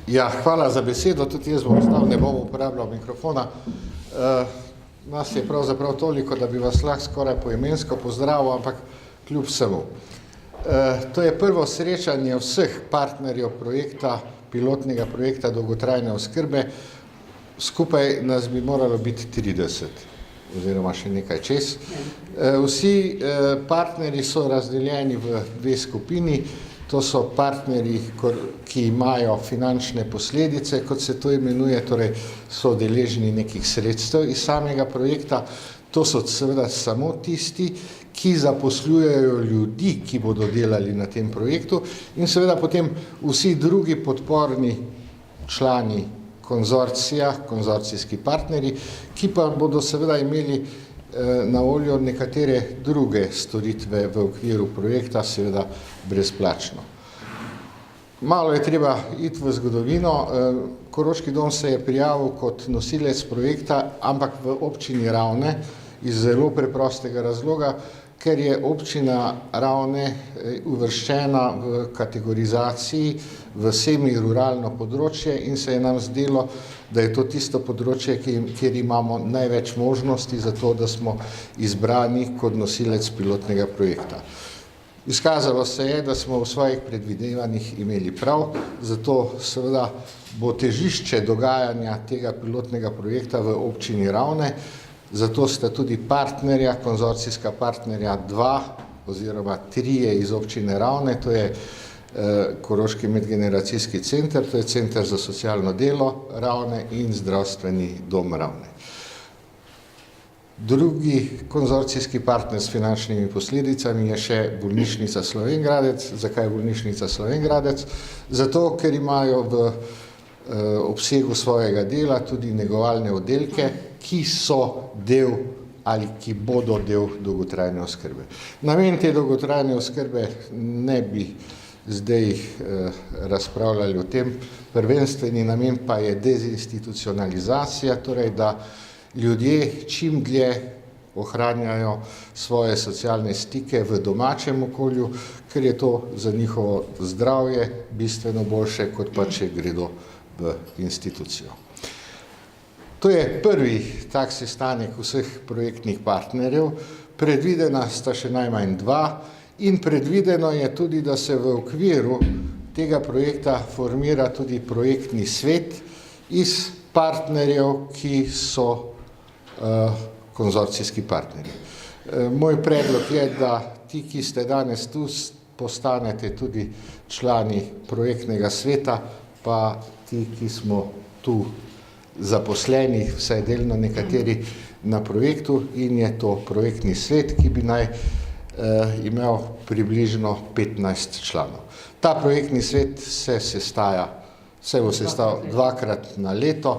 Ja, hvala za besedo, tudi jaz bom ostal, ne bom uporabljal mikrofona. Nas je pravzaprav toliko, da bi vas lahko skoraj poimensko pozdravil, ampak kljub vsemu. To je prvo srečanje vseh partnerjev projekta, pilotnega projekta dolgotrajne oskrbe. Skupaj nas bi moralo biti 30, oziroma še nekaj čez. Vsi partnerji so razdeljeni v dve skupini. To so partnerji, ki imajo finančne posledice, kot se to imenuje, torej so deležni nekih sredstev iz samega projekta. To so seveda samo tisti, ki zaposlujejo ljudi, ki bodo delali na tem projektu, in seveda potem vsi drugi podporni člani konzorcija, konzorcijski partnerji, ki pa bodo seveda imeli na voljo nekatere druge storitve v okviru projekta, seveda brezplačno. Malo je treba iti v zgodovino. Koroški dom se je prijavil kot nosilec projekta, ampak v občini Ravne iz zelo preprostega razloga, ker je občina Ravne uvrščena v kategorizaciji v semi-ruralno področje in se je nam zdelo, da je to tisto področje, kjer imamo največ možnosti za to, da smo izbrani kot nosilec pilotnega projekta. Izkazalo se je, da smo v svojih predvidevanjih imeli prav, zato seveda bo težišče dogajanja tega pilotnega projekta v občini Ravne, zato sta tudi partnerja, konzorcijska partnerja 2 oziroma 3 iz občine Ravne, to je Koroški medgeneracijski center, to je Center za socialno delo Ravne in Zdravstveni dom Ravne. Drugi konzorcijski partner s finančnimi posledicami je še bolnišnica Slovenj Gradec. Zakaj bolnišnica Slovenj Gradec? Zato, ker imajo v obsegu svojega dela tudi negovalne oddelke, ki so del ali ki bodo del dolgotrajne oskrbe. Namen te dolgotrajne oskrbe ne bi zdaj razpravljali o tem. Prvenstveni namen pa je dezinstitucionalizacija, torej da ljudje čim dlje ohranjajo svoje socialne stike v domačem okolju, ker je to za njihovo zdravje bistveno boljše, kot pa če gredo v institucijo. To je prvi tak sestanek vseh projektnih partnerjev. Predvidena sta še najmanj 2 in predvideno je tudi, da se v okviru tega projekta formira tudi projektni svet iz partnerjev, ki so konzorcijski partnerji. Moj predlog je, da ti, ki ste danes tu, postanete tudi člani projektnega sveta, pa ti, ki smo tu zaposleni, vsaj delno nekateri na projektu, in je to projektni svet, ki bi naj imel približno 15 članov. Ta projektni svet se bo sestal 2-krat na leto,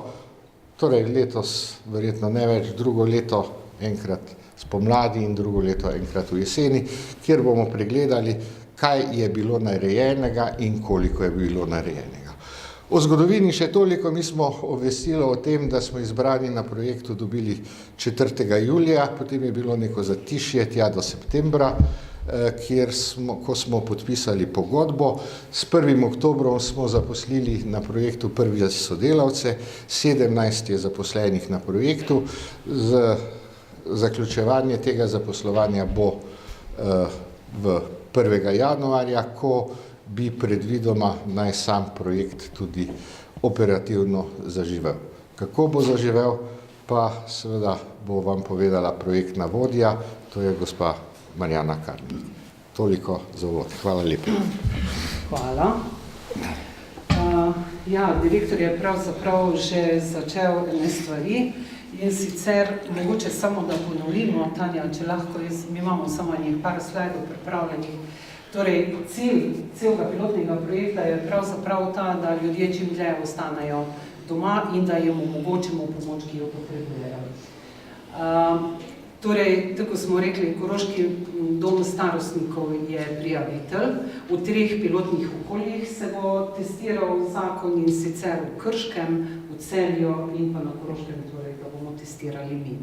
torej letos verjetno ne več, drugo leto enkrat spomladi in drugo leto enkrat v jeseni, kjer bomo pregledali, kaj je bilo narejenega in koliko je bilo narejenega. O zgodovini še toliko. Mi smo obvestilo o tem, da smo izbrani na projektu dobili 4. julija, potem je bilo neko zatišje tja do septembra, ko smo podpisali pogodbo. S 1. oktobrom smo zaposlili na projektu prve sodelavce, 17 je zaposlenih na projektu. Zaključevanje tega zaposlovanja bo v 1. januarja, ko bi predvidoma naj sam projekt tudi operativno zaživel. Kako bo zaživel, pa seveda bo vam povedala projektna vodja, to je gospa Marjana Karpl. Toliko za uvod. Hvala lepa. Hvala. Direktor je pravzaprav že začel ene stvari in sicer mogoče samo, da ponovimo, Tanja, če lahko mi imamo samo par slajdov pripravljenih. Torej, cilj celega pilotnega projekta je pravzaprav ta, da ljudje čim dlje ostanejo doma in da jim omogočimo pomoč, ki jo potrebujejo. Torej, tako smo rekli, Koroški dom starostnikov je prijavitelj. V 3 pilotnih okoljih se bo testiral zakon, in sicer v Krškem, v Celju in pa na Koroškem, torej ga bomo testirali mi.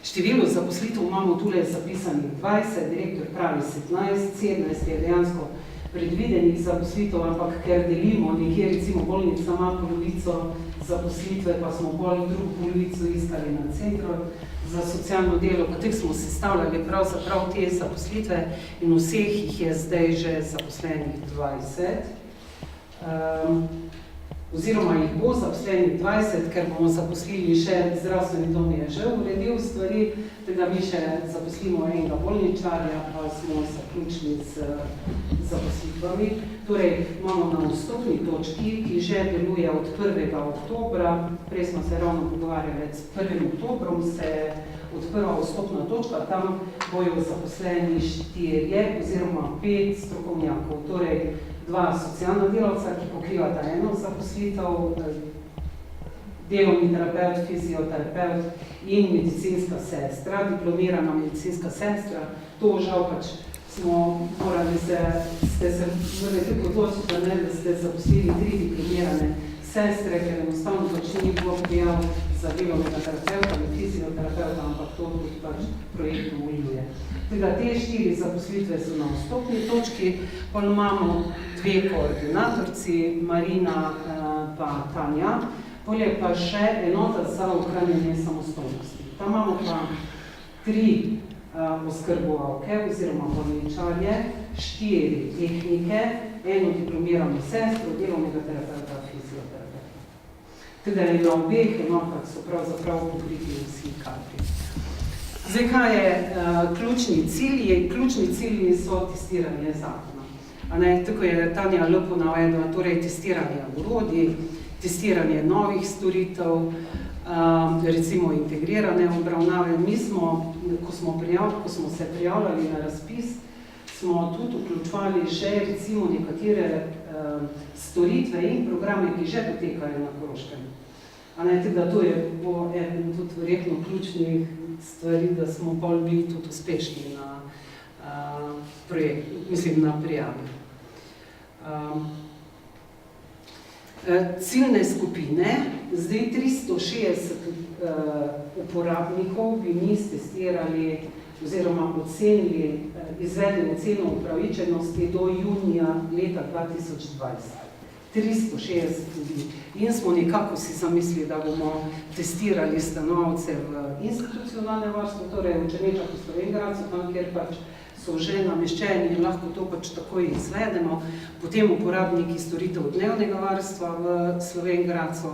Število zaposlitev imamo tule zapisanih 20, direktor pravi 17 je dejansko predvidenih zaposlitev, ampak ker delimo, nekje recimo bolnica ima polovico zaposlitve, pa smo bolj drugo polovico iskali na centru za socialno delo, potem smo sestavljali pravzaprav te zaposlitve in vseh jih je zdaj že zaposlenih 20. Oziroma jih bo zaposlenih 20, ker bomo zaposlili še zdravstveni dom je že uredil stvari, teda mi še zaposlimo enega bolničarja, pa smo zaključili z zaposlitvami. Torej, imamo na vstopni točki, ki že deluje od 1. oktobra, prej smo se ravno pogovarjali, s 1. oktobrom se odprla vstopna točka, tam bojo zaposleni 4 oziroma 5 strokovnjakov, torej 2 socialna delavca, ki pokrivata eno zaposlitev, delovni terapeut, fizioterapeut in medicinska sestra, diplomirana medicinska sestra. To žal pač smo morali ste se morali tudi odločiti, da ste zaposlili 3 diplomirane sestre, ker enostavno pač ni bilo prijav za delovnega terapeuta in fizioterapeuta, ampak to tudi pač projekt dovoljuje. Teda te 4 zaposlitve so na vstopni točki, pa imamo 2 koordinatorci, Marina pa Tanja, polje pa še enota za ohranjanje samostojnosti. Tam imamo pa 3 oskrbovalke oziroma bolničarje, 4 tehnike, eno diplomirano sestro, delovnega terapeuta, fizioterapeuta. Teda na obeh enotah so pravzaprav pokriti vsi kadri. Zdaj, kaj je ključni cilji? Ključni cilji so testiranje zakona. Tako je Tanja lepo navedla, torej testiranje orodij, testiranje novih storitev, recimo integrirane obravnave. Mi smo, ko smo se prijavljali na razpis, smo tudi vključevali že recimo nekatere storitve in programe, ki že potekajo na Koroškem. Teda to je bo eden tudi verjetno ključnih stvari, da smo bolj bili tudi uspešni na projekt, mislim na prijavi. Ciljne skupine, zdaj 360 uporabnikov bi mi testirali oziroma ocenili, izvedli oceno upravičenosti do junija leta 2020. 360 ljudi. In smo nekako si zamislili, da bomo testirali stanovalce v institucionalne varstvo, torej v Črnečah v Slovenj Gradcu, tam kjer pač so že nameščeni in lahko to pač takoj izvedemo. Potem uporabniki storitev dnevnega varstva v Slovenj Gradcu,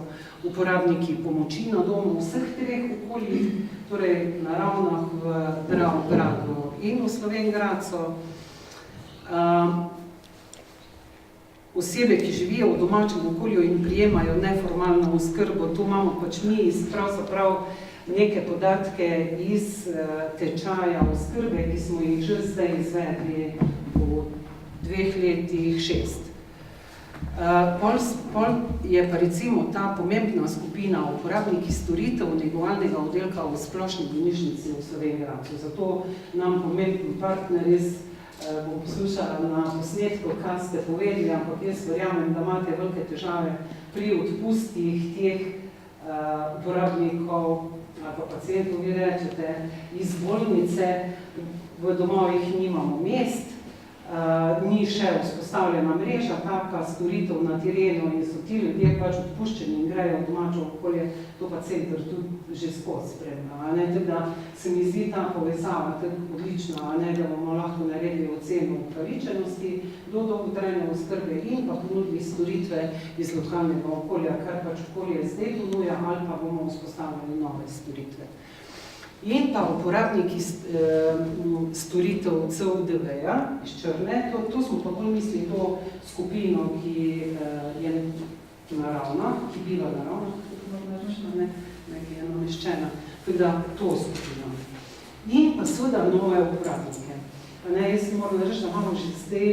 uporabniki pomoči na domu v vseh 3 okoljih, torej na Ravnah, v Dravogradu in v Slovenj Gradcu. Osebe, ki živijo v domačem okolju in prijemajo neformalno oskrbo, tu imamo pač mi pravzaprav neke podatke iz tečaja oskrbe, ki smo jih že zdaj izvedli po 2 letih 6. Pol je pa recimo ta pomembna skupina uporabniki storitev negovalnega oddelka v splošni bolnišnici v Slovenj Gradcu. Zato nam pomemben partner bom poslušala na posnetku, kaj ste povedali, ampak jaz verjamem, da imate velike težave pri odpustih teh uporabnikov ali pa pacientov, vi rečete, iz bolnice, v domovih nimamo mest, ni še vzpostavljena mreža, taka storitev na terenu in so ti ljudje pač odpuščeni in grejo v domačo okolje, to pa center tudi že skozi spremlja. Teda se mi zdi ta povezava tako odlična, da bomo lahko naredili oceno upravičenosti do dolgotrajne oskrbe in pa ponudili storitve iz lokalnega okolja, kar pač okolje zdaj ponuja, ali pa bomo vzpostavili nove storitve. In pa uporabniki storitev CUDV-ja iz Črne, to smo pa bolj mislili to skupino, ki je naravna, ki biva naravna, ki je nameščena, teda to skupino. In pa seveda nove uporabnike. Jaz moram reči, da imamo že zdaj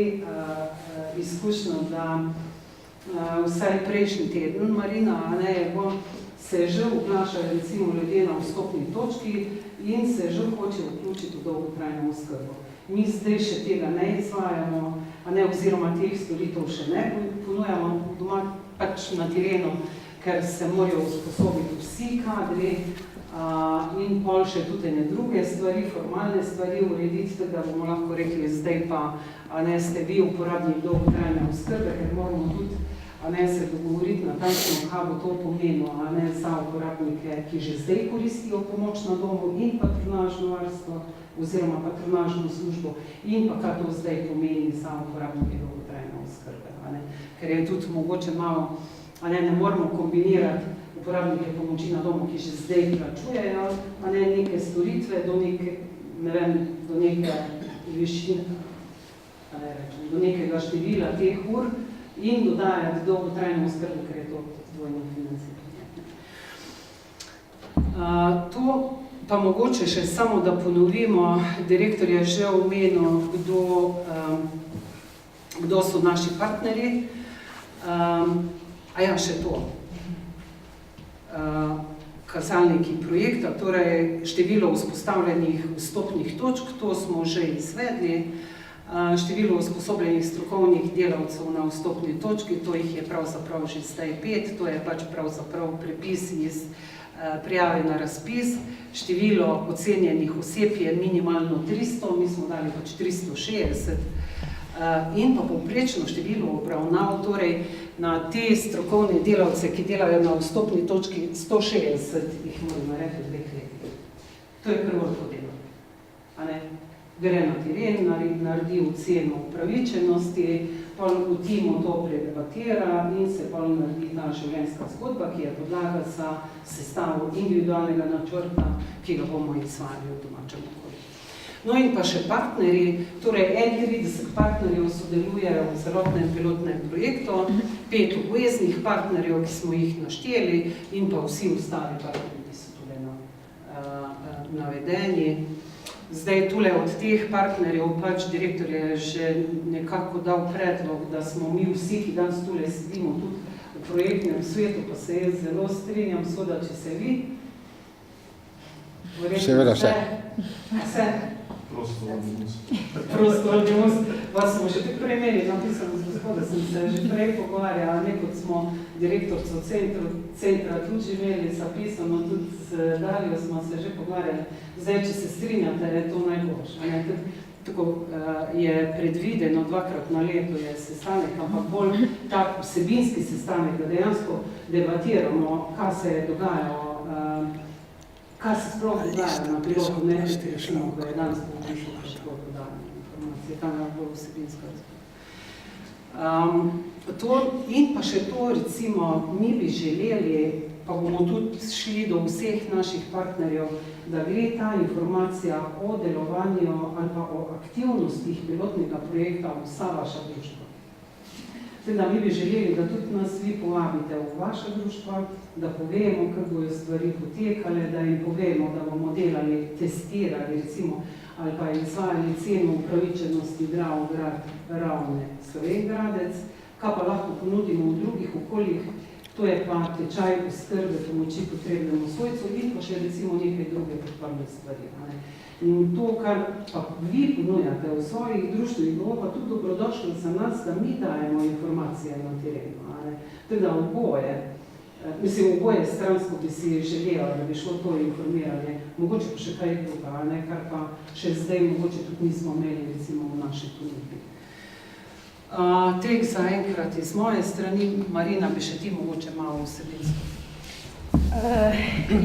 izkušnjo, da vsaj prejšnji teden, Marina, se že vglašajo recimo ljudje na vstopni točki in se že hoče vključiti v dolgotrajno oskrbo. Mi zdaj še tega ne izvajamo, oziroma teh storitev še ne ponujamo doma pač na terenu, ker se morajo usposobiti vsi kadri, in pol še tudi ne druge stvari, formalne stvari urediti, da bomo lahko rekli, zdaj pa ste vi uporabnik dolgotrajne oskrbe, ker moramo tudi se dogovoriti natančno, kaj bo to pomenilo za uporabnike, ki že zdaj koristijo pomoč na domu in patronažno varstvo oziroma patronažno službo in pa kaj to zdaj pomeni za uporabnike dolgotrajne oskrbe. Ker je tudi mogoče malo, ne moramo kombinirati uporabnike pomoči na domu, ki že zdaj plačujejo, neke storitve do neke, do neke višine, do nekega števila teh ur in dodajati dolgotrajno oskrbo, ker je to dvojno financiranje. To pa mogoče še samo, da ponovimo, direktor je že omenil, kdo so naši partnerji. Še to. Kazalniki projekta, torej število vzpostavljenih vstopnih točk, to smo že izvedli. Število usposobljenih strokovnih delavcev na vstopni točki, to jih je pravzaprav že zdaj 5, to je pač pravzaprav prepis iz prijave na razpis. Število ocenjenih oseb je minimalno 300, mi smo dali pač 360 in pa povprečno število obravnav, torej na te strokovne delavce, ki delajo na vstopni točki 160, jih moramo reči v 2 letih. To je prvo to delo. Gre na teren, naredi oceno upravičenosti, pa v timu to predebatira in se pa naredi ta življenjska zgodba, ki je podlaga za sestavo individualnega načrta, ki ga bomo izvajali v domačem okolju. No in pa še partnerji, torej 31 partnerjev sodelujejo v celotnem pilotnem projektu, 5 obveznih partnerjev, ki smo jih našteli in pa vsi ostali partnerji, ki so tule navedeni. Zdaj, tule od teh partnerjev, pač direktor je že nekako dal predlog, da smo mi vsi, ki danes tule sedimo tudi v projektnem svetu, pa se jaz zelo strinjam, da če se vi... Seveda vse. Vse? Prostovoljni most. Vas smo že tudi prej imeli, napisano z gospoda, sem se že prej pogovarjala, kot smo direktorco centra tudi že imeli zapisano, tudi z Dalijo smo se že pogovarjali. Zdaj, če se strinjate, je to najboljše. Tako je predvideno 2-krat na leto je sestanek, ampak bolj tak vsebinski sestanek, da dejansko debatiramo, kaj se je dogajalo, kaj se sploh dogaja na pilotu, ne rečemo, da je danes pomišljeno, pa še bolj dodajanje informacije, tam je bolj vsebinska razprava. In pa še to, recimo, mi bi želeli, pa bomo tudi šli do vseh naših partnerjev, da gre ta informacija o delovanju ali pa o aktivnostih pilotnega projekta v vsa vaša društva. Da mi bi želeli, da tudi nas vi povabite v vaša društva, da povemo, kako bojo stvari potekale, da jim povemo, da bomo delali, testirali, recimo, ali pa izvajali ceno upravičenosti Dravograd, Ravne, Slovenj Gradec, kaj pa lahko ponudimo v drugih okoljih, to je pa tečaj oskrbe pomoči potrebnemu svojcu in pa še recimo nekaj druge podporne stvari. In to, kar pa vi ponujate v svojih društvih, bo pa tudi dobrodošlo za nas, da mi dajemo informacije na terenu. Teda oboje, oboje stransko bi si želelo, da bi šlo to informiranje, mogoče pa še kaj druga, kar pa še zdaj mogoče tudi nismo imeli recimo v naši ponudbi. Tek zaenkrat iz moje strani, Marina, bi še ti mogoče malo vsebinsko.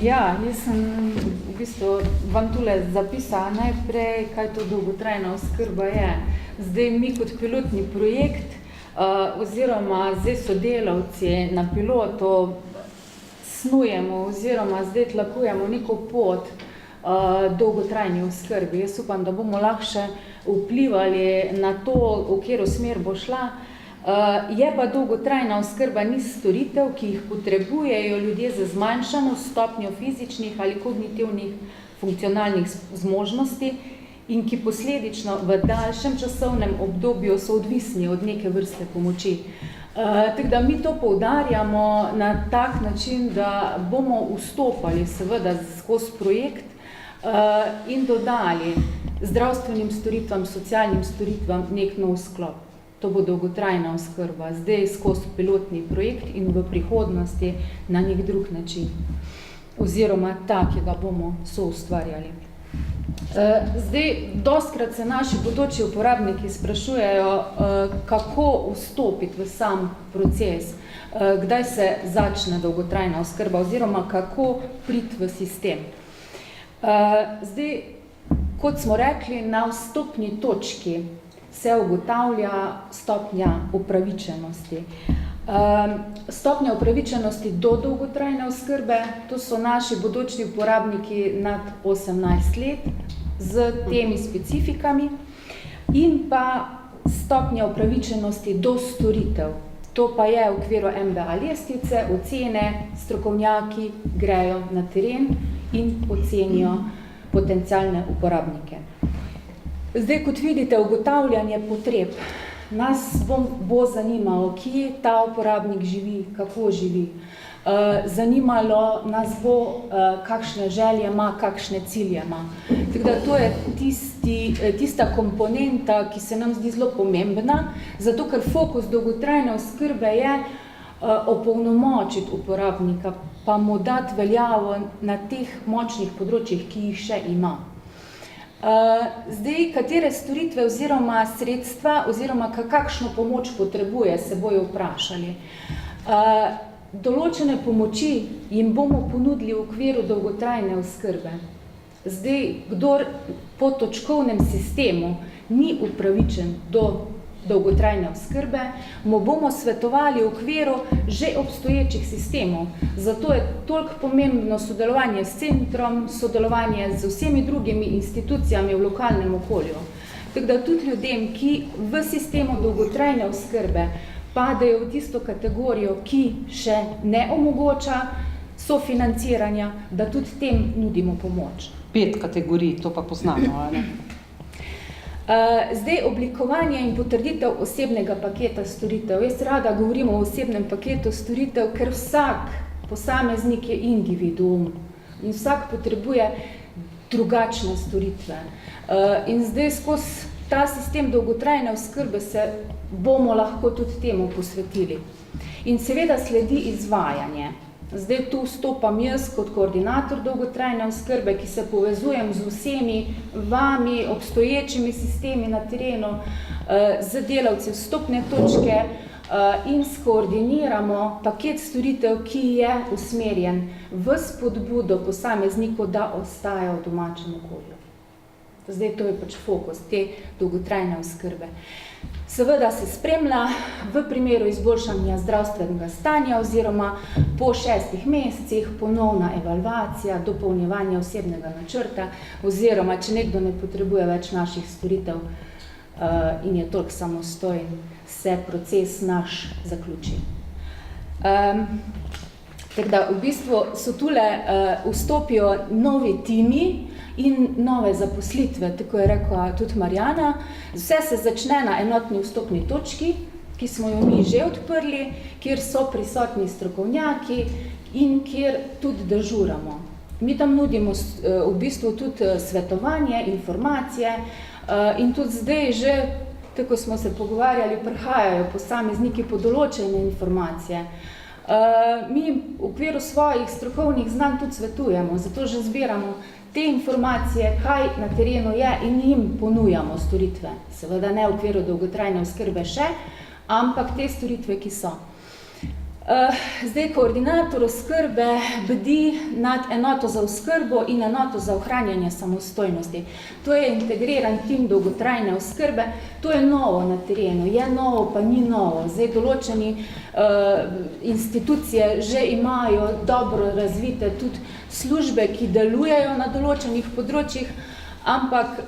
Jaz sem v bistvu vam tule zapisala najprej, kaj to dolgotrajna oskrba je. Zdaj mi kot pilotni projekt oziroma zdaj sodelavci na pilotu snujemo oziroma zdaj tlakujemo neko pot dolgotrajni oskrbi. Jaz upam, da bomo lahko še vplivali na to, v katero smer bo šla. Je pa dolgotrajna oskrba niz storitev, ki jih potrebujejo ljudje z zmanjšano stopnjo fizičnih ali kognitivnih funkcionalnih zmožnosti in ki posledično v daljšem časovnem obdobju so odvisni od neke vrste pomoči. Tako da mi to poudarjamo na tak način, da bomo vstopali seveda skozi projekt in dodali zdravstvenim storitvam, socialnim storitvam nek nov sklop. To bo dolgotrajna oskrba, zdaj skozi pilotni projekt in v prihodnosti na nek drug način. oziroma ta, ki ga bomo soustvarjali. Zdaj, dostkrat se naši bodoči uporabniki sprašujejo, kako vstopiti v sam proces, kdaj se začne dolgotrajna oskrba oziroma kako priti v sistem. Zdaj, kot smo rekli, na vstopni točki se ugotavlja stopnja upravičenosti. Stopnja upravičenosti do dolgotrajne oskrbe, to so naši bodoči uporabniki nad 18 let z temi specifikami, in pa stopnja upravičenosti do storitev. To pa je v okviru MBA lestvice, ocene, strokovnjaki grejo na teren in ocenijo potencialne uporabnike. Zdaj, kot vidite, ugotavljanje potreb. Nas bo zanimalo, kje ta uporabnik živi, kako živi. Zanimalo nas bo, kakšne želje ima, kakšne cilje ima. Tako da to je tista komponenta, ki se nam zdi zelo pomembna, zato ker fokus dolgotrajne oskrbe je opolnomočiti uporabnika, pa mu dati veljavo na teh močnih področjih, ki jih še ima. Zdaj, katere storitve oziroma sredstva oziroma kakšno pomoč potrebuje, se bojo vprašali. Določene pomoči jim bomo ponudili v okviru dolgotrajne oskrbe. Zdaj, kdor po točkovnem sistemu ni upravičen do dolgotrajne oskrbe, mu bomo svetovali v okviru že obstoječih sistemov. Zato je toliko pomembno sodelovanje s centrom, sodelovanje z vsemi drugimi institucijami v lokalnem okolju. Tako da tudi ljudem, ki v sistemu dolgotrajne oskrbe padejo v tisto kategorijo, ki še ne omogoča sofinanciranja, da tudi tem nudimo pomoč. 5 kategorij, to pa poznamo, ali? Zdaj, oblikovanje in potrditev osebnega paketa storitev. Jaz rada govorim o osebnem paketu storitev, ker vsak posameznik je individuum in vsak potrebuje drugačne storitve. In zdaj skozi ta sistem dolgotrajne oskrbe se bomo lahko tudi temu posvetili. In seveda sledi izvajanje. Zdaj tu vstopam jaz kot koordinator dolgotrajne oskrbe, ki se povezujem z vsemi vami, obstoječimi sistemi na terenu, z delavci vstopne točke in skoordiniramo paket storitev, ki je usmerjen v spodbudo posameznikov, da ostaja v domačem okolju. Zdaj to je pač fokus te dolgotrajne oskrbe. Seveda se spremlja v primeru izboljšanja zdravstvenega stanja oziroma po 6 mesecih ponovna evalvacija, dopolnjevanje osebnega načrta oziroma, če nekdo ne potrebuje več naših storitev in je toliko samostojen, se proces naš zaključi. Tako da v bistvu so tule vstopijo novi timi in nove zaposlitve, tako je rekla tudi Marjana. Vse se začne na enotni vstopni točki, ki smo jo mi že odprli, kjer so prisotni strokovnjaki in kjer tudi dežuramo. Mi tam nudimo v bistvu tudi svetovanje, informacije in tudi zdaj že, tako smo se pogovarjali, prihajajo posamezniki po določene informacije. Mi v okviru svojih strokovnih znanj tudi svetujemo, zato že zbiramo te informacije, kaj na terenu je in jim ponujamo storitve. Seveda ne v okviru dolgotrajne oskrbe še, ampak te storitve, ki so. Zdaj, koordinator oskrbe bdi nad enoto za oskrbo in enoto za ohranjanje samostojnosti. To je integriran tim dolgotrajne oskrbe, to je novo na terenu, je novo, pa ni novo. Zdaj, določeni institucije že imajo dobro razvite tudi službe, ki delujejo na določenih področjih, ampak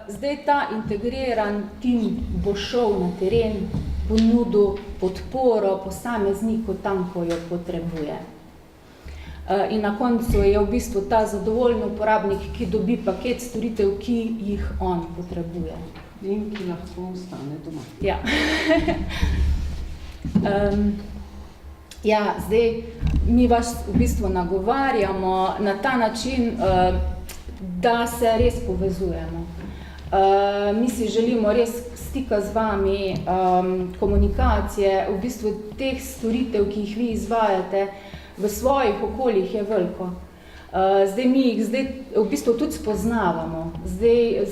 zdaj ta integriran tim bo šel na teren, ponudil podporo posamezniku tam, ko jo potrebuje. In na koncu je v bistvu ta zadovoljen uporabnik, ki dobi paket storitev, ki jih on potrebuje. In ki lahko ostane doma. Ja. Ja, zdaj mi vas v bistvu nagovarjamo na ta način, da se res povezujemo. Mi si želimo res stika z vami, komunikacije, v bistvu teh storitev, ki jih vi izvajate v svojih okoljih je veliko. Zdaj mi jih v bistvu tudi spoznavamo, zdaj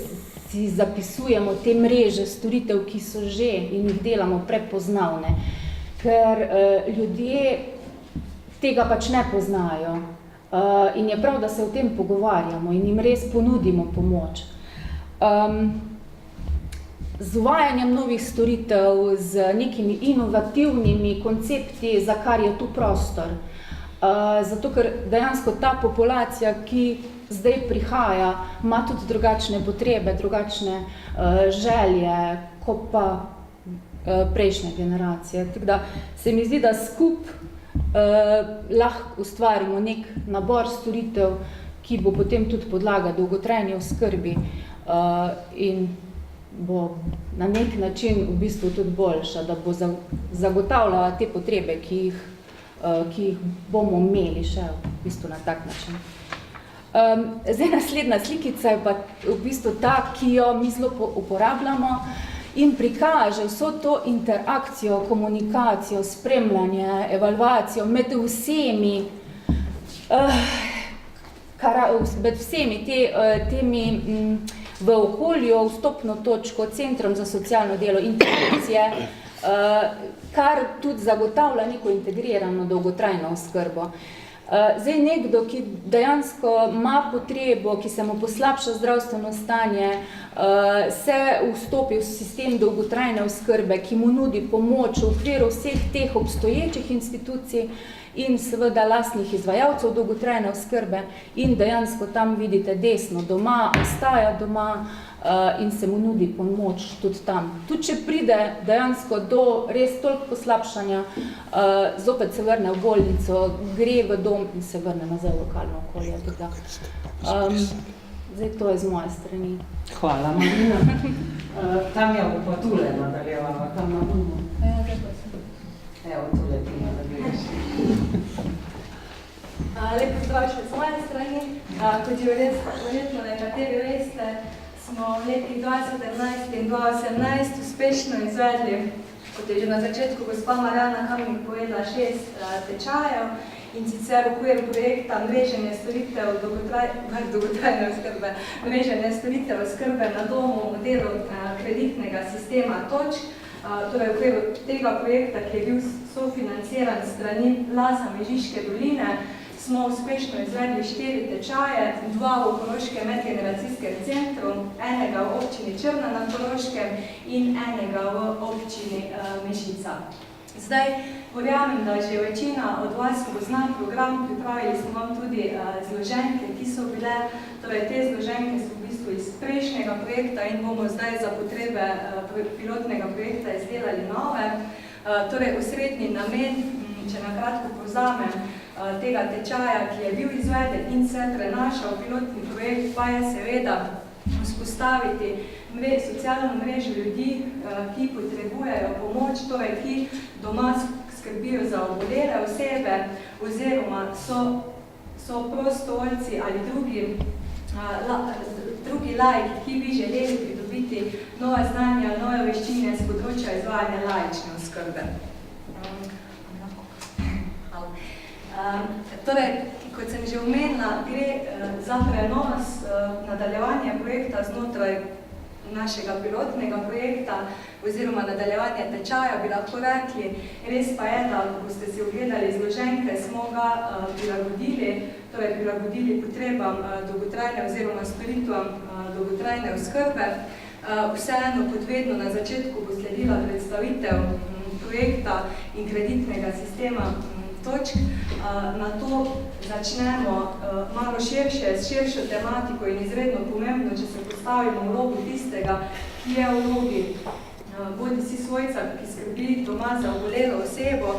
si zapisujemo te mreže storitev, ki so že in jih delamo prepoznavne, ker ljudje tega pač ne poznajo in je prav, da se o tem pogovarjamo in jim res ponudimo pomoč. Z uvajanjem novih storitev, z nekimi inovativnimi koncepti, za kar je tu prostor. Zato, ker dejansko ta populacija, ki zdaj prihaja, ima tudi drugačne potrebe, drugačne želje, kot pa prejšnje generacije. Tako da se mi zdi, da lahko ustvarimo nek nabor storitev, ki bo potem tudi podlaga dolgotrajni oskrbi in bo na nek način v bistvu tudi boljša, da bo zagotavljala te potrebe, ki jih bomo imeli še v bistvu na tak način. Zdaj naslednja slikica je pa v bistvu ta, ki jo mi zelo uporabljamo in prikaže vso to interakcijo, komunikacijo, spremljanje, evalvacijo med vsemi temi v okolju, vstopno točko, centrom za socialno delo, interakcije, kar tudi zagotavlja neko integrirano dolgotrajno oskrbo. Zdaj nekdo, ki dejansko ima potrebo, ki se mu poslabša zdravstveno stanje, se vstopi v sistem dolgotrajne oskrbe, ki mu nudi pomoč v okviru vseh teh obstoječih institucij in seveda lastnih izvajalcev dolgotrajne oskrbe in dejansko tam vidite desno doma, ostaja doma in se mu nudi pomoč tudi tam. Tudi če pride dejansko do res toliko poslabšanja, zopet se vrne v bolnico, gre v dom in se vrne nazaj v lokalno okolje. Zdaj to je z moje strani. Hvala, Marina. Tam je pa tule nadaljevala, tam na umu. Evo, tule ti nadaljuješ. Lep pozdrav še z moje strani. Kot že verjetno nekateri veste, smo v letih 2017 in 2018 uspešno izvedli, kot je že na začetku gospa Marjana Kamnik povedala, 6 tečajev in sicer v okviru projekta mreženje storitev dolgotrajne oskrbe, mreženje storitev oskrbe na domu v modelu kreditnega sistema Točk. Torej v okviru tega projekta, ki je bil sofinanciran strani Lasa Mežiške doline, smo uspešno izvedli 4 tečaje, 2 v Koroškem medgeneracijskem centru, enega v občini Črna na Koroškem in enega v občini Mežica. Zdaj, verjamem, da že večina od vas pozna program, pripravili smo vam tudi zloženke, ki so bile, torej te zloženke so v bistvu iz prejšnjega projekta in bomo zdaj za potrebe pilotnega projekta izdelali nove. Torej, osrednji namen, če na kratko povzamem, tega tečaja, ki je bil izveden in se prenaša v pilotni projekt, pa je seveda vzpostaviti socialno mrežo ljudi, ki potrebujejo pomoč, torej ki doma skrbijo za obolele osebe oziroma so prostovoljci ali drugi laiki, ki bi želeli pridobiti nova znanja, nove veščine z področja izvajanja laične oskrbe. Torej, kot sem že omenila, gre za prenos nadaljevanja projekta znotraj našega pilotnega projekta oziroma nadaljevanje tečaja, bi lahko rekli. Res pa je, da ko ste si ogledali zloženke, smo ga prilagodili potrebam dolgotrajne oziroma storitvam dolgotrajne oskrbe. Vseeno, kot vedno, na začetku bo sledila predstavitev projekta in kreditnega sistema Točk. Na to začnemo malo širše, s širšo tematiko in izredno pomembno, če se postavimo v vlogo tistega, ki je v vlogi bodi si svojca, ki skrbi doma za obolelo osebo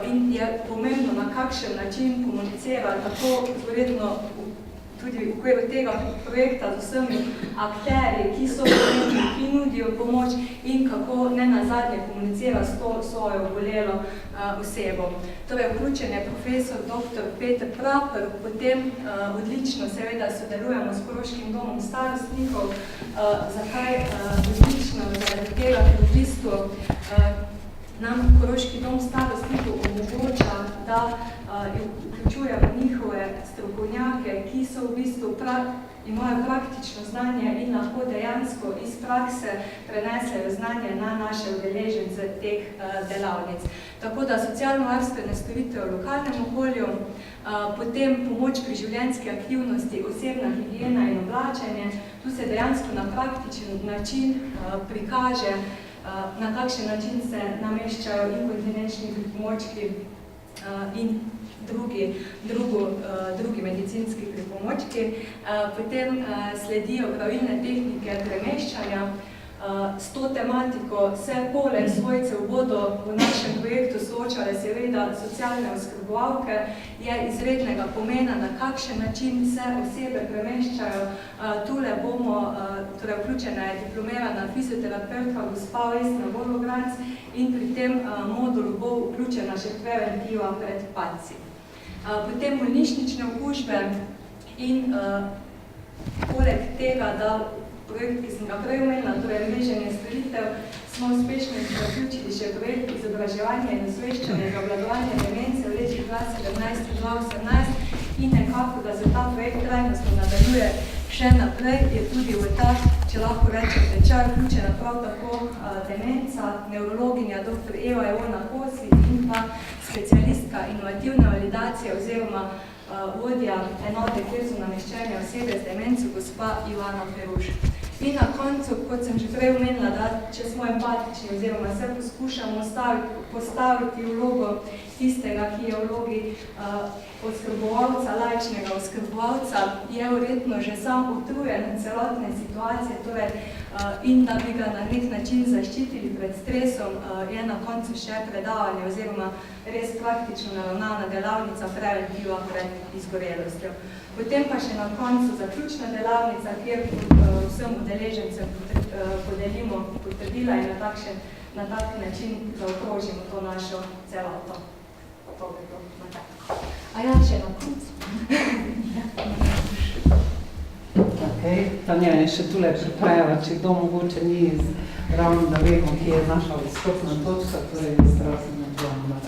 in je pomembno, na kakšen način komunicira, tako verjetno tudi v okviru tega projekta z vsemi akterji, ki so pomembni, ki nudijo pomoč in kako ne nazadnje komunicira s to svojo obolelo osebo. Torej, vključen je profesor dr. Peter Praper, potem odlično seveda sodelujemo s Koroškim domom starostnikov. Zakaj odlično? Zaradi tega, ker v bistvu nam Koroški dom starostnikov omogoča, da vključuje v njihove strokovnjake, ki so v bistvu imajo praktično znanje in lahko dejansko iz prakse prenesejo znanje na naše udeležence teh delavnic. Tako da socialno-varstvene storitve v lokalnem okolju, potem pomoč pri življenjski aktivnosti, osebna higiena in oblačenje, tu se dejansko na praktičen način prikaže, na kakšen način se nameščajo inkontinenčni pripomočki in drugi medicinski pripomočki. Potem sledijo pravilne tehnike premeščanja. S to tematiko se poleg svojcev bodo v našem projektu soočale seveda socialne oskrbovalke, je izrednega pomena, na kakšen način se osebe premeščajo. Tule bomo, torej vključena je diplomirana fizioterapeutka gospa Vesna Vologranc in pri tem modulu bo vključena še preventiva pred padci. Potem bolnišnične okužbe in poleg tega, da projekt, ki sem ga prej omenila, torej mreženje storitev, smo uspešno zaključili še projekt izobraževanja in osveščanja za obvladovanje demence v letih 2017-2018 in nekako, da se ta projekt trajnostno nadaljuje še naprej, je tudi v ta, če lahko rečem, tečaj vključena prav tako demenca, neurologinja dr. Eva Ivona Kosi in pa specialistka inovativne validacije oziroma vodja enote, kjer so nameščene osebe z demenco, gospa Ivana Peruš. In na koncu, kot sem že prej omenila, da če smo empatični oziroma se poskušamo postaviti v vlogo tistega, ki je v vlogi oskrbovalca, laičnega oskrbovalca, je verjetno že sam utrujen celotne situacije, torej, in da bi ga na nek način zaščitili pred stresom, je na koncu še predavanje oziroma res praktično naravnana delavnica preventiva pred izgorelostjo. Potem pa še na koncu zaključna delavnica, kjer vsem udeležencem podelimo potrdila in na tak način zaokrožimo to našo celoto. A ja, še na koncu. Okay. Tanja je še tule pripravila, če kdo mogoče ni ravno, da vemo, kje je naša izstopna točka, torej zdravstvena doma.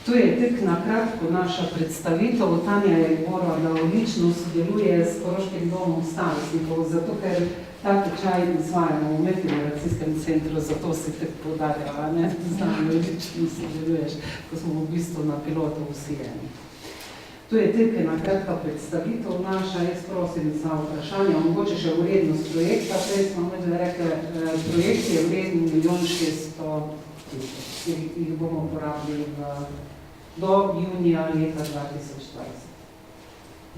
Tu je tek na kratko naša predstavitev. Tanja je govorila, da odlično sodeluje s Koroškim domom starostnikov, zato ker ta tečaj izvajamo v medgeneracijskem centru, zato si tek poudarjala, ne? Znam, odlično sodeluješ, ko smo v bistvu na pilotu vsi eni. Tu je tek ena kratka predstavitev naša, jaz prosim za vprašanje, mogoče še vrednost projekta, prej smo rekli, projekt je vreden 1.600.000, jih bomo uporabili do junija leta 2020.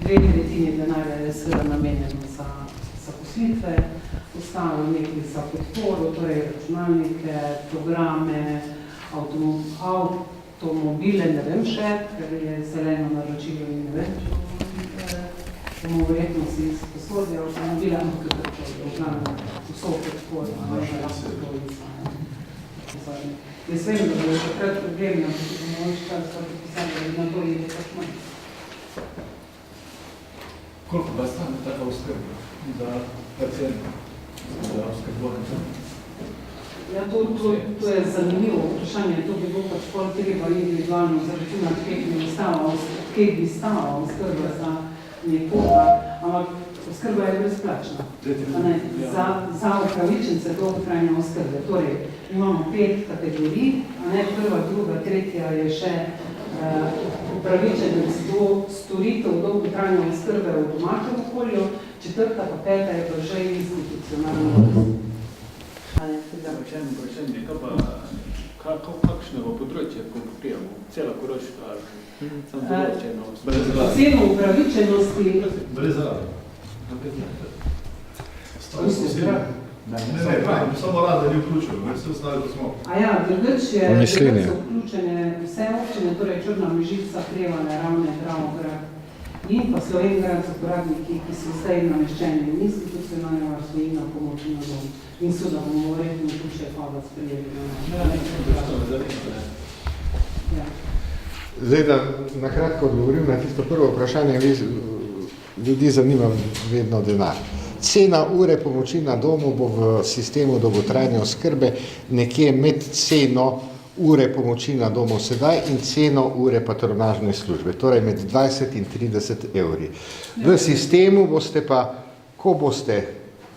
2/3 denarja je seveda namenjeno za zaposlitve, ostalo nekaj za podporo, torej računalnike, programe, avtomobile, ne vem še, ker je zeleno naročilo in ne vem, če bomo verjetno si sposodili avtomobile, ampak vso podporo, da lahko to izvajamo. Jaz vem, da bo še krat problemno, da bomo več čas pisali, da na to je pač manj. Koliko vas stane taka oskrba za pacijenta, za oskrbovanje? Ja, to je zanimivo vprašanje, to bi bilo pač pol treba individualno zaračunati, kje bi stala oskrba za nekoga, ampak oskrba je brezplačna. Za upravičence dolgotrajne oskrbe. Torej, imamo 5 kategorij, prva, druga, tretja je še upravičenec do storitev dolgotrajne oskrbe v domačem okolju, četrta pa peta je pa že institucionalna. Vprašanje, kakšno bo področje, ko pokrijamo? Cela Koroška, samo določeno, brez zrade? Posebno upravičenosti... Brez zrade. Ne, samo rada ni vključeno, vse ostali pa smo. A ja, drugač so vključene vse občine, torej Črna Mežica, Prevalje, Ravne, Dravograd in pa Slovenjgrad so uporabniki, ki so zdaj nameščeni v institucionalne varstvo in na pomoč na dom. In so, da bomo verjetno tu še hvala sprejeli. Zdaj, da na kratko odgovorim na tisto prvo vprašanje, ljudi zanima vedno denar. Cena ure pomoči na domu bo v sistemu dolgotrajne oskrbe nekje med ceno ure pomoči na domu sedaj in ceno ure patronažne službe, torej med 20 in 30 evri. V sistemu boste pa, ko boste,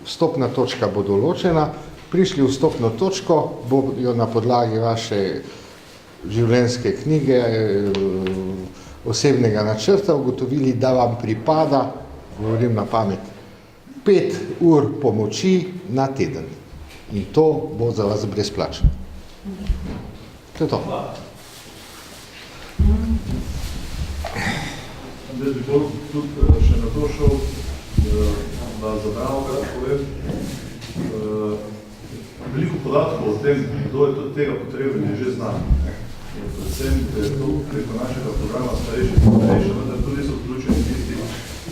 vstopna točka bo določena, prišli v vstopno točko, bojo na podlagi vaše življenjske knjige, osebnega načrta ugotovili, da vam pripada, govorim na pamet, 5 ur pomoči na teden. In to bo za vas brezplačno. To je to. Zdaj bi tudi še na to šel, da zabravo krat povem. Veliko podatkov o tem, kdo je tudi tega potreben, je že znan. Predvsem je to preko našega programa starejši, vendar tudi so vključeni tisti,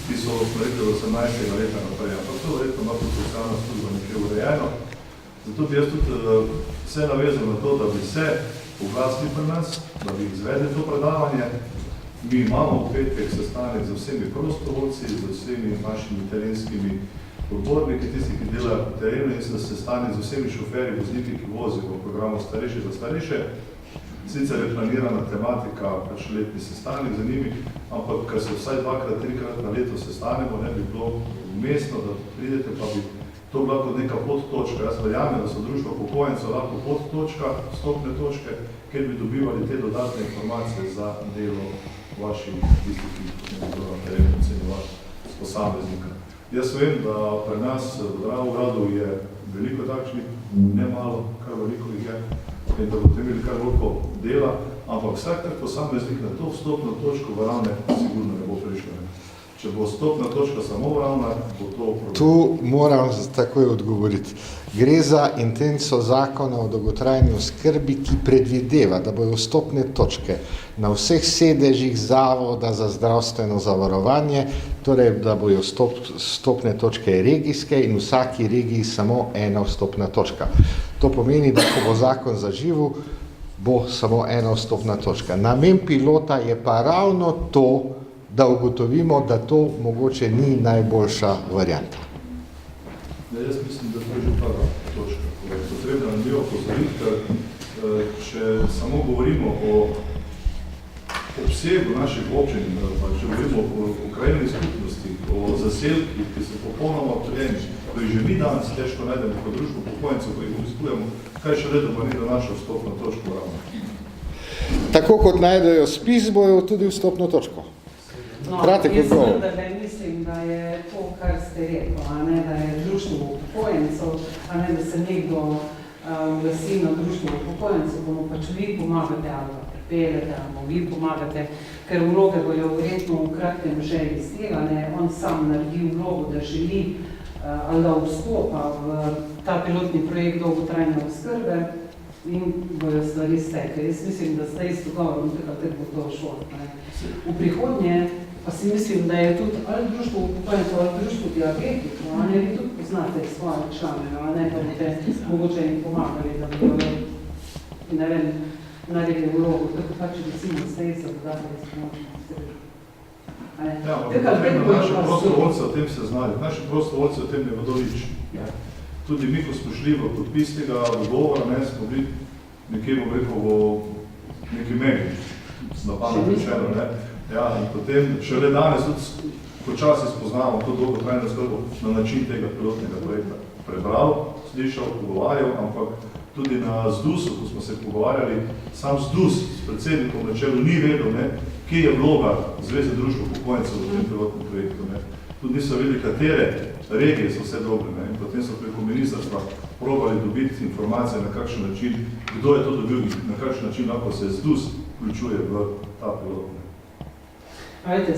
ki so rekli 18. leta naprej. Ampak to verjetno ima tudi socialna služba nekaj urejeno. Zato bi jaz tudi vse navezal na to, da bi se oglasili pri nas, da bi izvedli to predavanje. Mi imamo v petek sestanek z vsemi prostovoljci, z vsemi našimi terenskimi odborniki, tisti, ki delajo po terenu, in se sestanek z vsemi šoferji, vozniki, ki vozijo v programu Starejši za starejše. Sicer je planirana tematika, pač letni sestanek za njimi, ampak ker se vsaj 2-krat, 3-krat na leto sestanemo, ne bi bilo umestno, da pridete, pa bi to bila kot neka podtočka. Jaz verjamem, da so društva upokojencev lahko podtočka, vstopne točke, kjer bi dobivali te dodatne informacije za delo vaših tistih, ki ne bodo na terenu ocenjevati s posameznika. Jaz vem, da pri nas v Dravogradu je veliko takšnih, ne malo, kar veliko jih je, in da boste imeli kar veliko dela, ampak vsak tak posameznik na to vstopno točko v Ravne sigurno ne bo prišel. Če bo vstopna točka samo v Ravnah, bo to problem. Tu moram takoj odgovoriti. Gre za intenco zakona o dolgotrajni oskrbi, ki predvideva, da bojo vstopne točke na vseh sedežih Zavoda za zdravstveno zavarovanje, torej da bojo vstopne točke regijske in v vsaki regiji samo ena vstopna točka. To pomeni, da ko bo zakon zaživel, bo samo ena vstopna točka. Namen pilota je pa ravno to, da ugotovimo, da to mogoče ni najboljša varianta. Jaz mislim, da to je že prva točka. Potrebno nam je opozoriti, ker če samo govorimo o obsegu naših občin, če govorimo o krajevni skupnosti, o zaselkih, ki so popolnoma obtrjeni, ko jih že mi danes težko najdemo kot društvo upokojencev, ko jih obiskujemo, kaj še leto pa ni do našo vstopno točko ravno. Tako kot najdejo spis, bojo tudi vstopno točko. No, Kratek jaz odgovor. vendarle mislim, da je to, kar ste rekel, a ne, da je društvo upokojencev, a ne, da se nekdo glasi na društvo upokojencev, bomo pač vi pomagate ali pa pripeljete, ali vi pomagate, ker vloge bojo verjetno v kratkem že izdelane, on sam naredi vlogo, da želi ali da vstopa v ta pilotni projekt dolgotrajne oskrbe in bojo stvari stekle. Jaz mislim, da zdaj s dogovorom tako bo to šlo. V prihodnje pa si mislim, da je tudi ali društvo upokojencev ali društvo diabetikov, a ne, vi tudi poznate svoje člane, a ne, da boste mogoče jim pomagali, da bodo, ne vem, naredili vlogo, tako pač recimo zdaj za dodatne izpomočne sredstva. Ja, ampak naši prostovoljci o tem se znajo. Naši prostovoljci o tem ne vedo nič. Tudi mi, ko smo šli v podpis tega dogovora, smo bili nekje, bom rekel, v neki meni, na pamet rečeno, ne. Ja, in potem šele danes tudi počasi spoznavamo to dolgotrajno oskrbo na način tega pilotnega projekta. Prebral, slišal, pogovarjal, ampak tudi na ZDUS-u, ko smo se pogovarjali, sam ZDUS s predsednikom na čelu ni vedel, ne, kje je vloga Zveze društva upokojencev v tem pilotnem projektu. Ne. Tudi niso vedeli, katere regije so vse dobre. Ne. In potem so preko ministrstva probali dobiti informacije, na kakšen način, kdo je to dobil in na kakšen način lahko se ZDUS vključuje v ta pilotni. Vajte,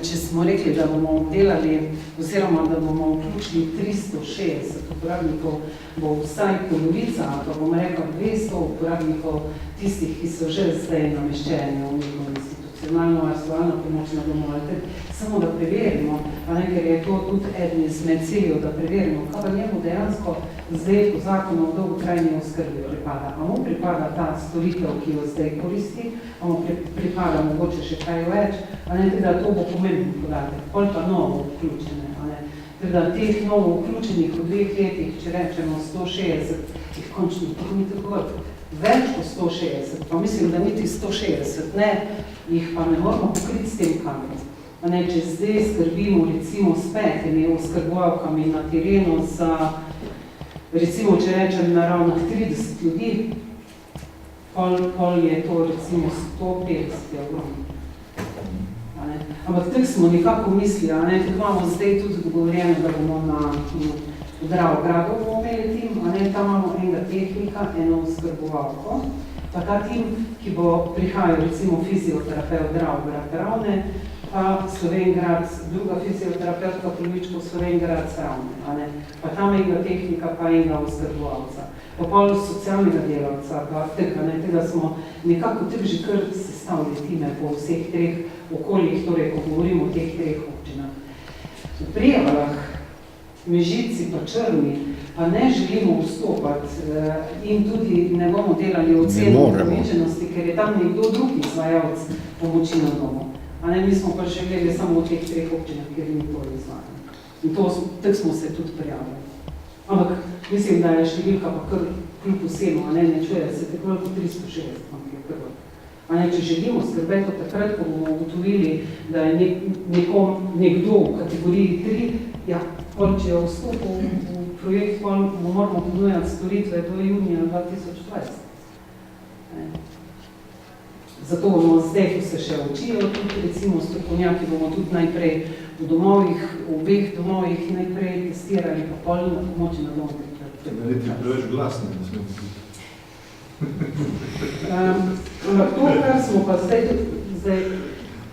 če smo rekli, da bomo delali, oziroma da bomo vključili 360 uporabnikov, bo vsaj polovica, pa bomo rekli 200 uporabnikov tistih, ki so že zdaj nameščeni v neko institucionalno varstvovalno pomoč na domu. Samo da preverimo, ker je to tudi eden izmed ciljev, da preverimo, kaj pa njemu dejansko zdaj po zakonu o dolgotrajni oskrbi pripada. A mu pripada ta storitev, ki jo zdaj koristi, a mu pripada mogoče še kaj več, da to bo pomembno podatek, pol pa novo vključene. da teh novo vključenih v 2 letih, če rečemo 160, jih končno tako ni tako več kot 160, pa mislim, da niti 160, ne, jih pa ne moramo pokriti s tem kadrom. Če zdaj skrbimo recimo s 5 oskrbovalkami na terenu za, recimo, če rečem, naravno 30 ljudi, pol je to recimo 150 evrov. Ampak tako smo nekako mislili, tudi imamo zdaj tudi dogovorjeno, da bomo na Dravogradu imeli tim, tam imamo enega tehnika, eno oskrbovalko, pa ta tim, ki bo prihajal recimo fizioterapeut Dravograd Ravne, pa Slovenjgrad, druga fizioterapeutka polovičko Slovenjgrad Ravne, pa tam enega tehnika, pa enega oskrbovalca, pa pol socialnega delavca, pa tega smo nekako tudi že kar sestavili time po vseh 3 okoljih, torej, ko govorimo o teh 3 občinah. V Prevaljah, Mežici pa Črni, pa ne želimo vstopati in tudi ne bomo delali oceno upravičenosti, ker je tam nekdo drug izvajalec pomoči na domu. Mi smo pa želeli samo v teh 3 občinah, kjer ni to izvajano. In tako smo se tudi prijavili. Ampak mislim, da je številka pa kar kljub vsemu, ne čuje se tako kot 360, ampak je prvo. Če želimo skrbeti od takrat, ko bomo ugotovili, da je nekdo v kategoriji 3, ja, če je vstopil v projekt, mu moramo ponujati storitve do junija 2020. Zato bomo zdaj, ko se še učijo, tudi recimo strokovnjaki bomo tudi najprej v domovih, v obeh domovih najprej testirali, pa pol na pomoči na domu. Ne ti preveč glasni, ne smemo biti. Ampak to, kar smo pa zdaj,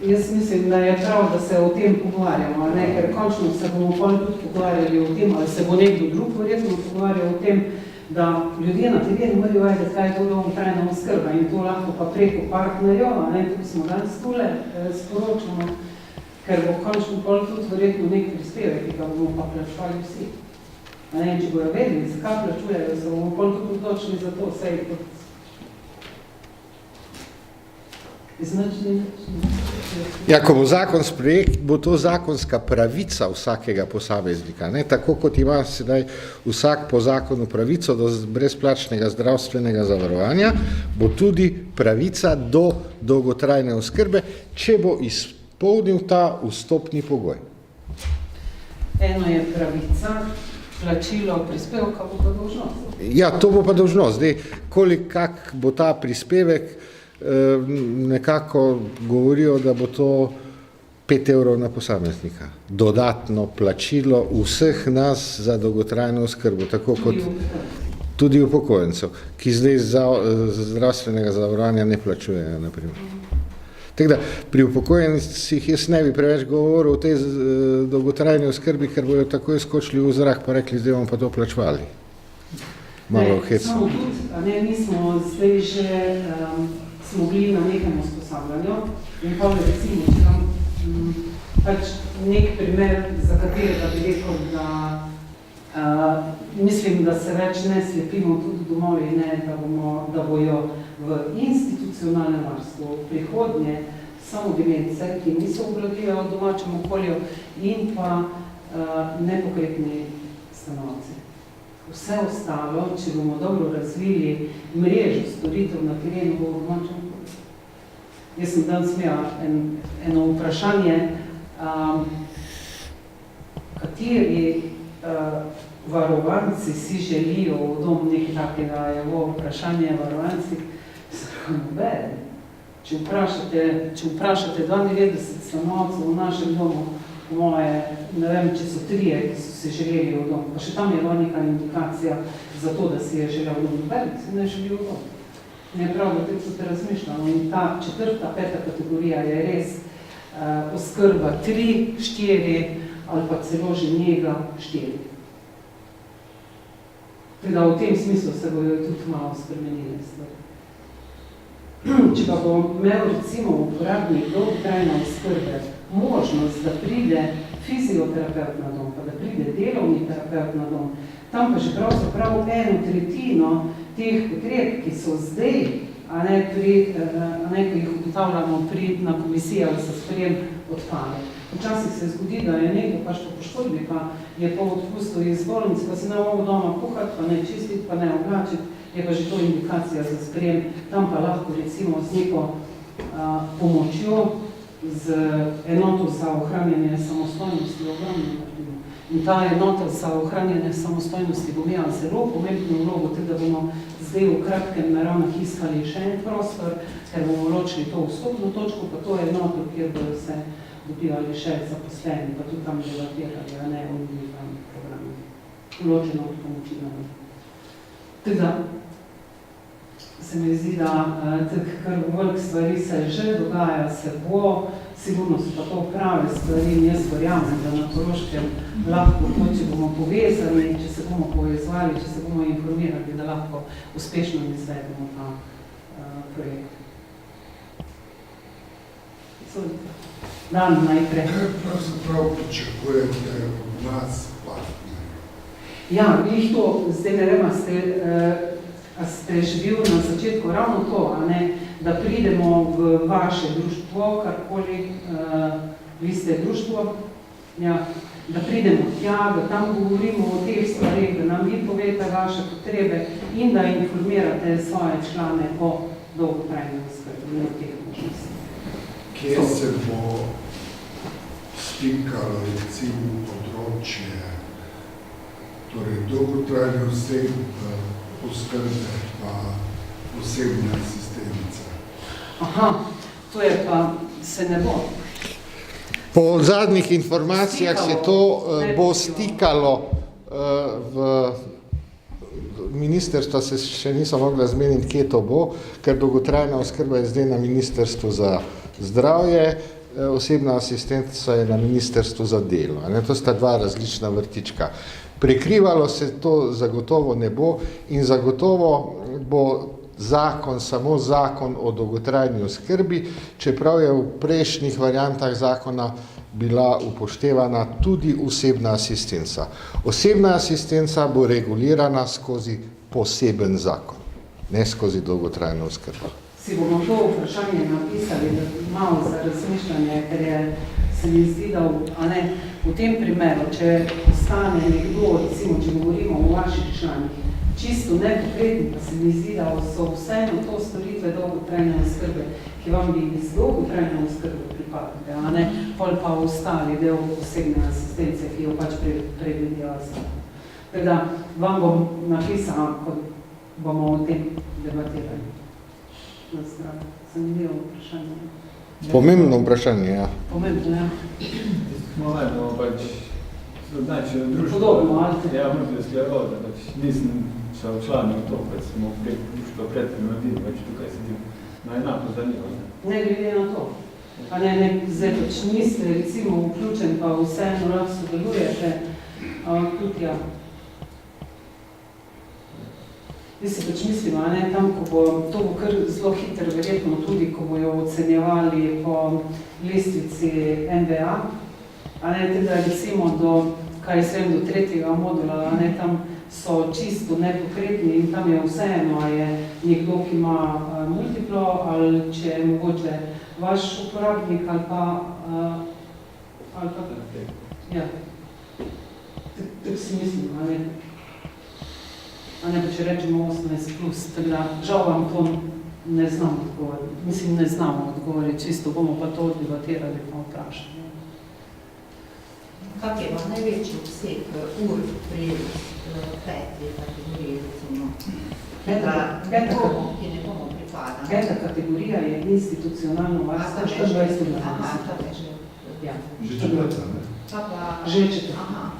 jaz mislim, da je prav, da se o tem pogovarjamo, ker končno se bomo pol tudi pogovarjali o tem, ali se bo nekdo drug verjetno pogovarjal o tem, da ljudje na terenu morajo vedeti, kaj je to dolgotrajna oskrba in to lahko pa preko partnerjev, tukaj smo danes tule sporočamo, ker bo končno pol tudi verjetno nek prispevek, ki ga bomo pa plačevali vsi. Če bojo vedeli, zakaj plačujejo, se bomo pol tudi odločili za to, vse je kot iznačni. Ja, ko bo zakon sprejet, bo to zakonska pravica vsakega posameznika. Tako kot ima sedaj vsak po zakonu pravico do brezplačnega zdravstvenega zavarovanja, bo tudi pravica do dolgotrajne oskrbe, če bo izpolnil ta vstopni pogoj. Eno je pravica, plačilo prispevka bo pa dolžnost. Ja, to bo pa dolžnost. Zdaj, kak bo ta prispevek, nekako govorijo, da bo to 5 evrov na posameznika. Dodatno plačilo vseh nas za dolgotrajno oskrbo, tako kot tudi upokojencev, ki zdaj zdravstvenega zavarovanja ne plačujejo, naprimer. Tako da, pri upokojencih jaz ne bi preveč govoril o tej dolgotrajni oskrbi, ker bojo takoj skočili v zrak, pa rekli, zdaj bomo pa to plačevali. Malo hecno. Mi smo zdaj že smo bili na nekem usposabljanju in pa recimo, če tam pač nek primer, za katerega bi rekel, da mislim, da se več ne slepimo tudi domovi, da bojo v institucionalnem varstvu prihodnje samo demence, ki niso obvladijo v domačem okolju in pa nepokretni stanovalci. Vse ostalo, če bomo dobro razvili mrežo storitev na terenu, bo v domačem okolju. Jaz sem danes imela eno vprašanje, kateri varovanci si želijo v dom nekaj takega, je vprašanje varovanci, če vprašate 92 stanovalcev v našem domu, po moje, ne vem, če so 3, ki so se želeli v dom, pa še tam je bila neka indikacija za to, da si je želel dom, si ne želi v dom. Ne je prav, da tako so te razmišljamo in ta 4., 5. kategorija je res oskrba 3, 4 ali pa celo že njega 4. Teda v tem smislu se bojo tudi malo spremenili stvari. Če pa bo imel recimo uporabnik dolgotrajne oskrbe možnost, da pride fizioterapeut na dom, pa da pride delovni terapeut na dom, tam pa že pravzaprav 1/3 teh potreb, ki so zdaj a ne, ko jih ugotavljamo na komisijah za sprejem odpade. Včasih se zgodi, da je nekdo pač po poškodbi, pa je po odpustu iz bolnice, pa se ne mogo doma kuhati, pa ne čistiti, pa ne oblačiti, je pa že to indikacija za sprejem. Tam pa lahko recimo z neko pomočjo, z enoto za ohranjanje samostojnosti ogromno naredimo. In ta enota za ohranjanje samostojnosti bo imela zelo pomembno vlogo, tako da bomo zdaj v kratkem na Ravnah iskali še en prostor, ker bomo ločili to vstopno točko, pa to enoto, kjer bodo se dobivali še zaposleni, pa tudi tam debatirali, a ne v individualnih programih. Ločeno od pomoči na njih. Tako da se mi zdi, da kar veliko stvari se že dogaja, se bo, sigurno so pa to prave stvari in jaz verjamem, da na Koroškem lahko, če bomo povezani, če se bomo povezali, če se bomo informirali, da lahko uspešno izvedemo ta projekt. Dan najprej. Pravzaprav pričakujete od nas partnerjev. Ja, jih to, zdaj ne vem, a ste že bil na začetku ravno to, a ne, da pridemo v vaše društvo, karkoli, vi ste društvo, ja, da pridemo tja, da tam govorimo o teh stvarih, da nam vi povete vaše potrebe in da informirate svoje člane o dolgotrajni oskrbi in o teh možnosti. Kje se bo stikalo recimo področje, torej dolgotrajne oskrbe pa osebne asistence? Aha, to je pa, se ne bo. Po zadnjih informacijah se to bo stikalo v ministrstva, se še niso mogla zmeniti, kje to bo, ker dolgotrajna oskrba je zdaj na Ministrstvu za zdravje, osebna asistenca je na Ministrstvu za delo. To sta dva različna vrtička. Prekrivalo se to zagotovo ne bo in zagotovo bo zakon, samo zakon o dolgotrajni oskrbi, čeprav je v prejšnjih variantah zakona bila upoštevana tudi osebna asistenca. Osebna asistenca bo regulirana skozi poseben zakon, ne skozi dolgotrajno oskrbo. Si bomo to vprašanje napisali, da malo za razmišljanje, ker je, se mi zdi, da v tem primeru, če ostane nekdo, recimo, če govorimo o vaših članih, čisto nepokretni, pa se mi zdi, da so vseeno to storitve dolgotrajne oskrbe, ki vam bi iz dolgotrajne oskrbe pripadali, a ne, pol pa ostali del osebne asistence, ki jo pač predvideva zakon. Tako da vam bom napisala, ko bomo o tem debatirali. Na zdravo. Sem imel vprašanje. Pomembno vprašanje, ja. Pomembno, ja. Malo pač, znači, društvo. Podobno, ali? Ja, multiple skleroze, pač nisem se včlanil v to, pač smo društvo predtem, pač tukaj sedim na enako zanima. Ne glede na to. A ne, zdaj pač niste, recimo, vključen, pa vseeno lahko sodelujete, tudi ja. Jaz si pač mislim, a ne, tam, ko bo, to bo kar zelo hitro, verjetno tudi, ko bojo ocenjevali po lestvici NBA, a ne, teda recimo do, kaj se vem, do 3. modula, a ne, tam so čisto nepokretni in tam je vseeno, a je nekdo, ki ima multiplo, ali če je mogoče vaš uporabnik, ali pa ja. Tako si mislim, a ne. A ne pa če rečemo 18+, tako da žal vam to ne znam odgovoriti. Mislim, ne znamo odgovoriti, čisto bomo pa to debatirali pa vprašali. Kak je vam največji obseg ur pri 5. kategoriji, recimo? Ki ne bomo pripada. 5. kategorija je institucionalno varstvo, 24 ur. Aha, to je že. Ja. Že četvrta, ne? Že četvrta. Aha.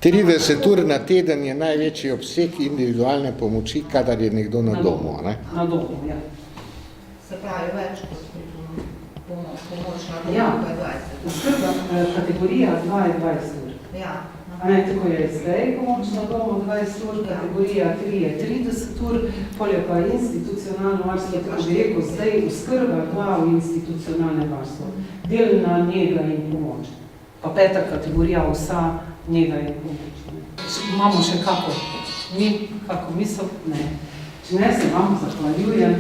30 ur na teden je največji obseg individualne pomoči, kadar je nekdo na domu, ne? Na domu, ja. Se pravi več kot pri pomoč na domu, Ja, pa je 20. oskrba kategorija 22 ur. Ja. A ne, tako je zdaj pomoč na domu 20 ur, kategorija 3 je 30 ur, pol je pa institucionalno varstvo, tako bi rekel, zdaj oskrba 2 v institucionalne varstvo. Delna njega in pomoč. Pa 5. kategorija vsa njega in pomoč. Imamo še kako misel? Ne. Če ne, se vam zahvaljujem.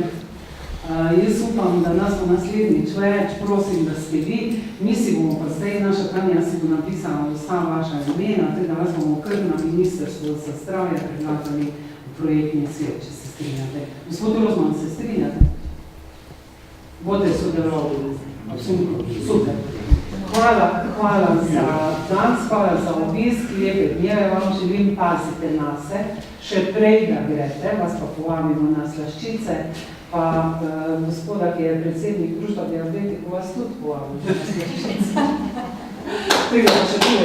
Jaz upam, da nas bo naslednjič več, prosim, da ste vi. Mi si bomo pa zdaj, naša Tanja si bo napisala vsa vaša imena, teda vas bomo kar na Ministrstvu za zdravje predlagali v projektni svet, če se strinjate. Gospod Rozman, se strinjate? Boste sodelovali. Absolutno. Super. Hvala za danes, hvala za obisk, lepe dneve vam želim, pazite nase. Še prej, da greste, vas pa povabimo na slaščice, pa gospoda, ki je predsednik društva diabetikov, vas tudi povabimo na slaščice. Tega pa še tudi